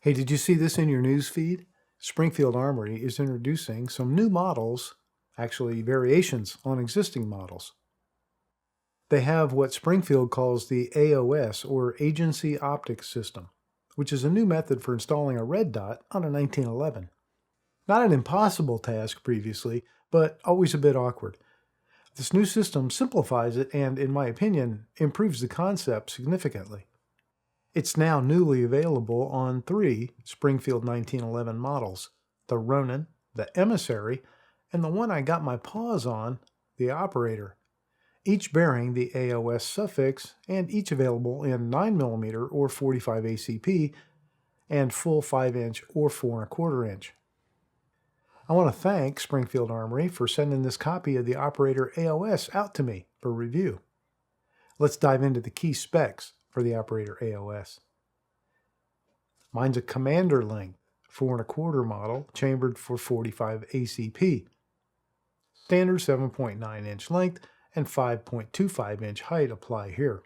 Hey, did you see this in your news feed? Springfield Armory is introducing some new models, actually variations on existing models. They have what Springfield calls the AOS, or Agency Optics System, which is a new method for installing a red dot on a 1911. Not an impossible task previously, but always a bit awkward. This new system simplifies it and, in my opinion, improves the concept significantly. It's now newly available on 3 Springfield 1911 models, the Ronin, the Emissary, and the one I got my paws on, the Operator, each bearing the AOS suffix and each available in 9mm or 45 ACP and full 5-inch or 4 1/4 inch. I want to thank Springfield Armory for sending this copy of the Operator AOS out to me for review. Let's dive into the key specs for the Operator AOS. Mine's a commander length, 4 1/4 model, chambered for 45 ACP. Standard 7.9-inch length and 5.25-inch height apply here.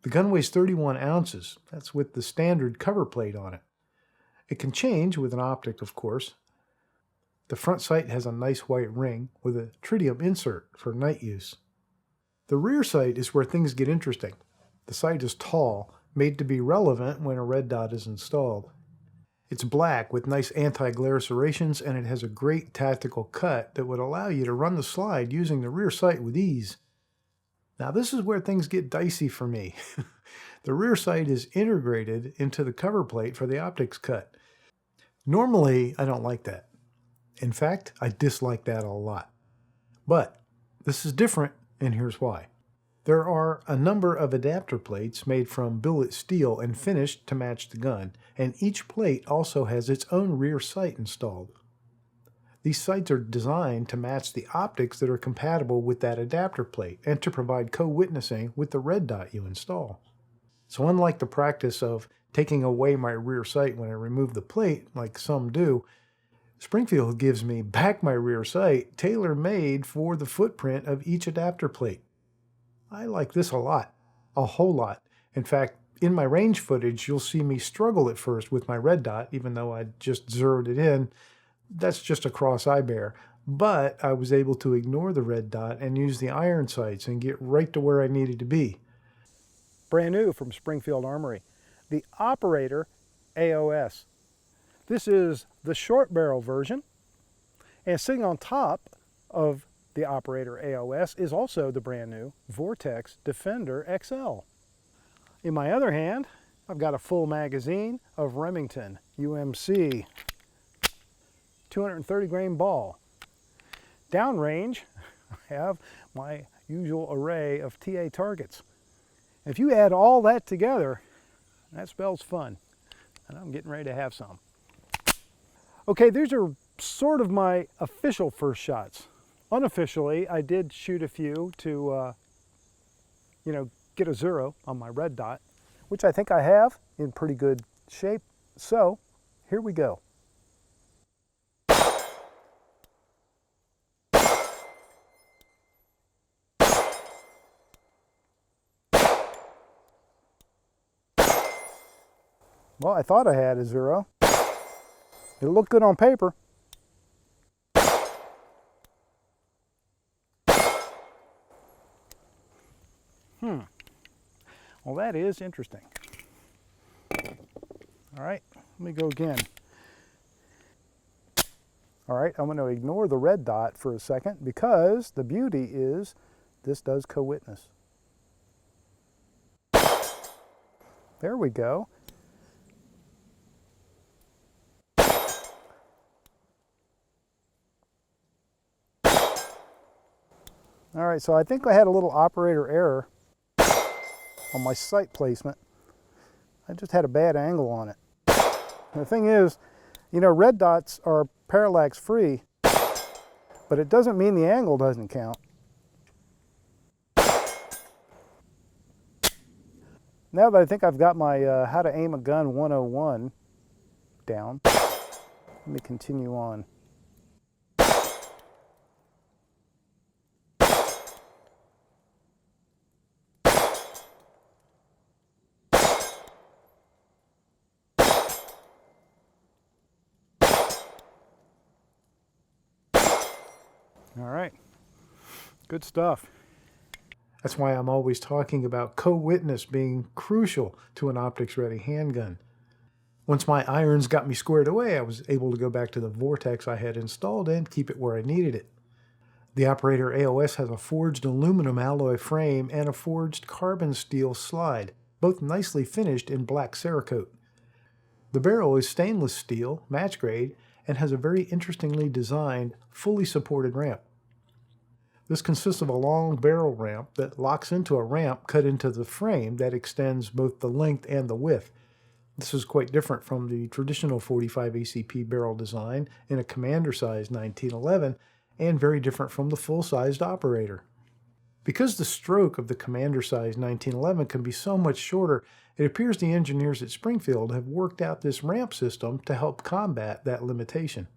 The gun weighs 31 ounces. That's with the standard cover plate on it. It can change with an optic, of course. The front sight has a nice white ring with a tritium insert for night use. The rear sight is where things get interesting. The sight is tall, made to be relevant when a red dot is installed. It's black with nice anti-glare serrations, and it has a great tactical cut that would allow you to run the slide using the rear sight with ease. Now this is where things get dicey for me. The rear sight is integrated into the cover plate for the optics cut. Normally, I don't like that. In fact, I dislike that a lot. But this is different, and here's why. There are a number of adapter plates made from billet steel and finished to match the gun, and each plate also has its own rear sight installed. These sights are designed to match the optics that are compatible with that adapter plate and to provide co-witnessing with the red dot you install. So unlike the practice of taking away my rear sight when I remove the plate, like some do, Springfield gives me back my rear sight tailor-made for the footprint of each adapter plate. I like this a lot, a whole lot. In fact, in my range footage, you'll see me struggle at first with my red dot, even though I just zeroed it in. That's just a cross I bear. But I was able to ignore the red dot and use the iron sights and get right to where I needed to be. Brand new from Springfield Armory, the Operator AOS. This is the short barrel version, and sitting on top of the Operator AOS is also the brand new Vortex Defender XL. In my other hand, I've got a full magazine of Remington UMC 230 grain ball. Downrange, I have my usual array of TA targets. If you add all that together, that spells fun, and I'm getting ready to have some. Okay, these are sort of my official first shots. Unofficially, I did shoot a few to, get a 0 on my red dot, which I think I have in pretty good shape. So, here we go. Well, I thought I had a 0. It looked good on paper. Well, that is interesting. All right, let me go again. All right, I'm going to ignore the red dot for a second because the beauty is this does co-witness. There we go. All right, so I think I had a little operator error on my sight placement. I just had a bad angle on it. And the thing is, red dots are parallax free, but it doesn't mean the angle doesn't count. Now that I think I've got my How to Aim a Gun 101 down. Let me continue on. All right, good stuff. That's why I'm always talking about co-witness being crucial to an optics-ready handgun. Once my irons got me squared away, I was able to go back to the Vortex I had installed and keep it where I needed it. The Operator AOS has a forged aluminum alloy frame and a forged carbon steel slide, both nicely finished in black Cerakote. The barrel is stainless steel, match grade, and has a very interestingly designed, fully supported ramp. This consists of a long barrel ramp that locks into a ramp cut into the frame that extends both the length and the width. This is quite different from the traditional 45 ACP barrel design in a commander-sized 1911, and very different from the full-sized Operator. Because the stroke of the commander-sized 1911 can be so much shorter, it appears the engineers at Springfield have worked out this ramp system to help combat that limitation.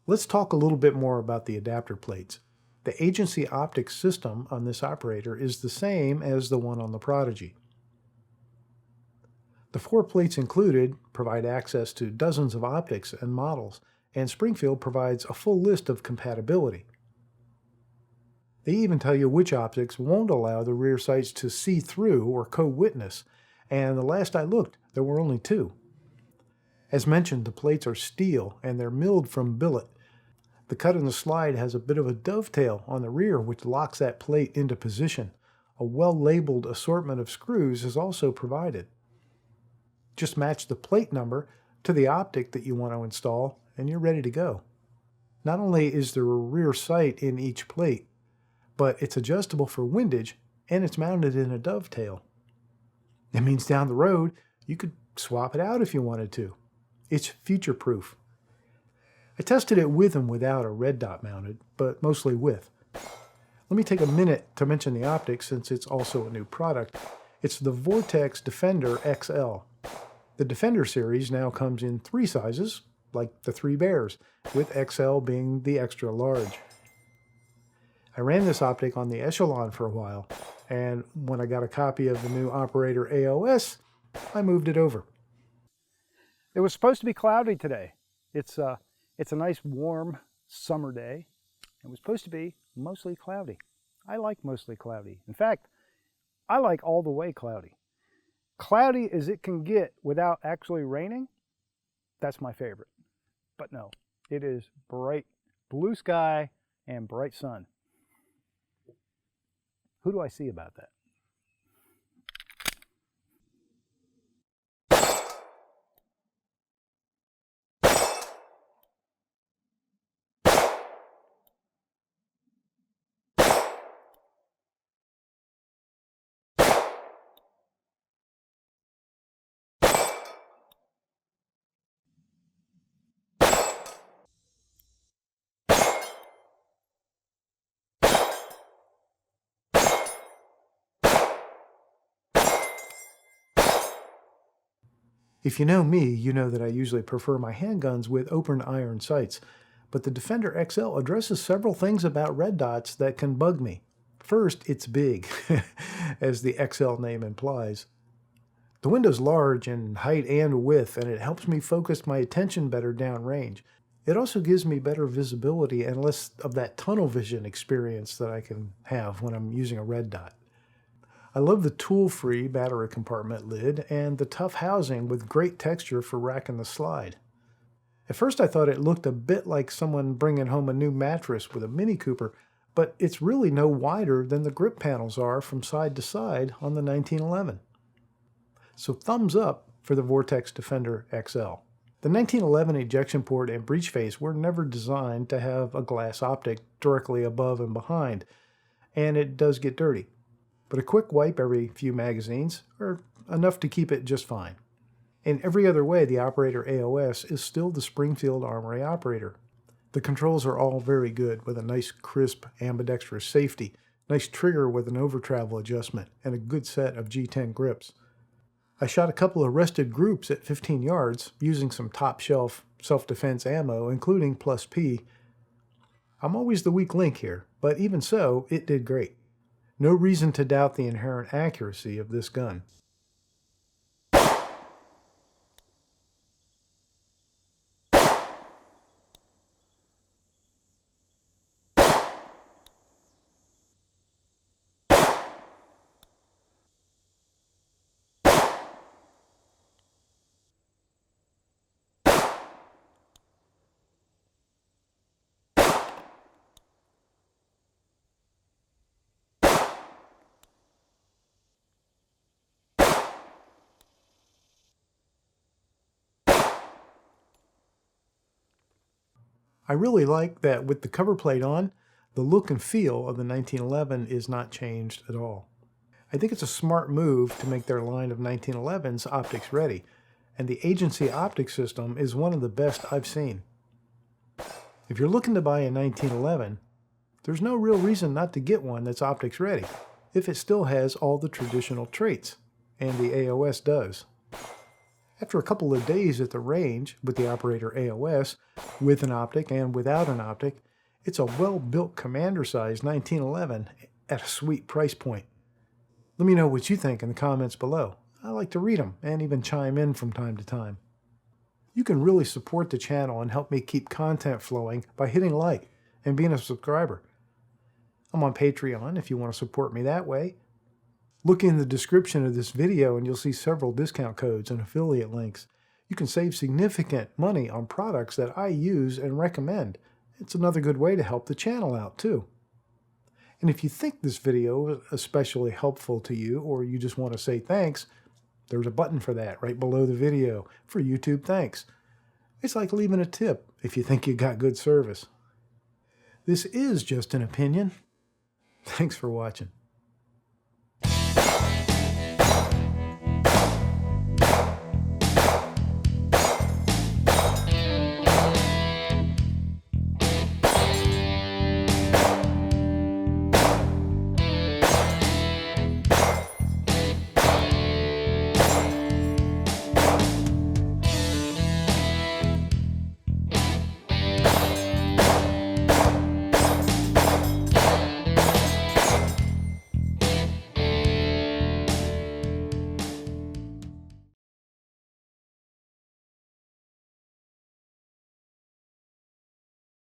Let's talk a little bit more about the adapter plates. The agency optics system on this Operator is the same as the one on the Prodigy. The 4 plates included provide access to dozens of optics and models, and Springfield provides a full list of compatibility. They even tell you which optics won't allow the rear sights to see through or co-witness, and the last I looked, there were only 2. As mentioned, the plates are steel and they're milled from billet. The cut in the slide has a bit of a dovetail on the rear which locks that plate into position. A well-labeled assortment of screws is also provided. Just match the plate number to the optic that you want to install and you're ready to go. Not only is there a rear sight in each plate, but it's adjustable for windage and it's mounted in a dovetail. It means down the road you could swap it out if you wanted to. It's future-proof. I tested it with and without a red dot mounted, but mostly with. Let me take a minute to mention the optics since it's also a new product. It's the Vortex Defender XL. The Defender series now comes in 3 sizes, like the 3 Bears, with XL being the extra large. I ran this optic on the Echelon for a while, and when I got a copy of the new Operator AOS, I moved it over. It was supposed to be cloudy today. It's a nice warm summer day. It was supposed to be mostly cloudy. I like mostly cloudy. In fact, I like all the way cloudy. Cloudy as it can get without actually raining, that's my favorite. But no, it is bright blue sky and bright sun. Who do I see about that? If you know me, you know that I usually prefer my handguns with open iron sights, but the Defender XL addresses several things about red dots that can bug me. First, it's big, as the XL name implies. The window's large in height and width, and it helps me focus my attention better downrange. It also gives me better visibility and less of that tunnel vision experience that I can have when I'm using a red dot. I love the tool-free battery compartment lid and the tough housing with great texture for racking the slide. At first I thought it looked a bit like someone bringing home a new mattress with a Mini Cooper, but it's really no wider than the grip panels are from side to side on the 1911. So thumbs up for the Vortex Defender XL. The 1911 ejection port and breech face were never designed to have a glass optic directly above and behind, and it does get dirty. But a quick wipe every few magazines are enough to keep it just fine. In every other way, the Operator AOS is still the Springfield Armory Operator. The controls are all very good with a nice crisp ambidextrous safety, nice trigger with an over travel adjustment, and a good set of G10 grips. I shot a couple of rested groups at 15 yards using some top-shelf self-defense ammo, including plus P. I'm always the weak link here, but even so, it did great. No reason to doubt the inherent accuracy of this gun. I really like that with the cover plate on, the look and feel of the 1911 is not changed at all. I think it's a smart move to make their line of 1911s optics ready, and the agency optic system is one of the best I've seen. If you're looking to buy a 1911, there's no real reason not to get one that's optics ready, if it still has all the traditional traits, and the AOS does. After a couple of days at the range with the Operator AOS, with an optic and without an optic, it's a well-built commander-sized 1911 at a sweet price point. Let me know what you think in the comments below. I like to read them and even chime in from time to time. You can really support the channel and help me keep content flowing by hitting like and being a subscriber. I'm on Patreon if you want to support me that way. Look in the description of this video and you'll see several discount codes and affiliate links. You can save significant money on products that I use and recommend. It's another good way to help the channel out too. And if you think this video was especially helpful to you, or you just want to say thanks, there's a button for that right below the video for YouTube thanks. It's like leaving a tip if you think you got good service. This is just an opinion. Thanks for watching.